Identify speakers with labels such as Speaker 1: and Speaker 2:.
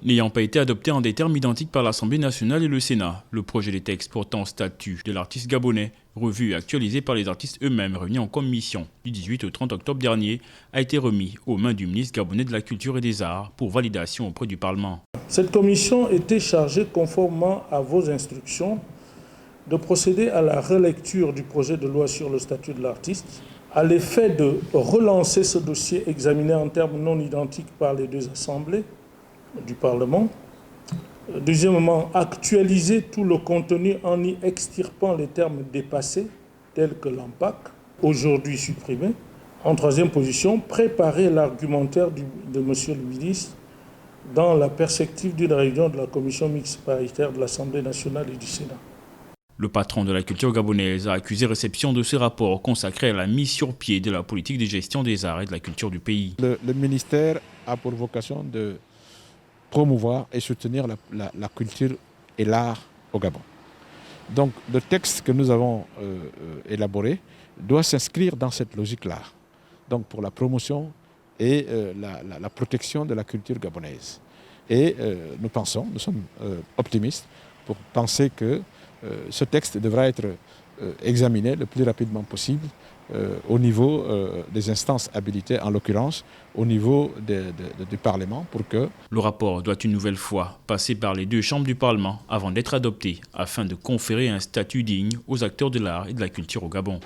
Speaker 1: N'ayant pas été adopté en des termes identiques par l'Assemblée nationale et le Sénat, le projet de texte portant statut de l'artiste gabonais, revu et actualisé par les artistes eux-mêmes réunis en commission du 18 au 30 octobre dernier, a été remis aux mains du ministre gabonais de la Culture et des Arts pour validation auprès du Parlement.
Speaker 2: Cette commission était chargée, conformément à vos instructions, de procéder à la relecture du projet de loi sur le statut de l'artiste, à l'effet de relancer ce dossier examiné en termes non identiques par les deux assemblées du Parlement. Deuxièmement, actualiser tout le contenu en y extirpant les termes dépassés, tels que l'AMPAC, aujourd'hui supprimé. En troisième position, préparer l'argumentaire de M. le ministre dans la perspective d'une réunion de la commission mixte paritaire de l'Assemblée nationale et du Sénat.
Speaker 1: Le patron de la culture gabonaise a accusé réception de ce rapport consacré à la mise sur pied de la politique de gestion des arts et de la culture du pays.
Speaker 3: Le ministère a pour vocation de promouvoir et soutenir la culture et l'art au Gabon. Donc le texte que nous avons élaboré doit s'inscrire dans cette logique-là, donc pour la promotion et la protection de la culture gabonaise. Et nous sommes optimistes pour penser que ce texte devra être examiné le plus rapidement possible au niveau des instances habilitées, en l'occurrence au niveau du Parlement, pour que...
Speaker 1: Le rapport doit une nouvelle fois passer par les deux chambres du Parlement avant d'être adopté, afin de conférer un statut digne aux acteurs de l'art et de la culture au Gabon.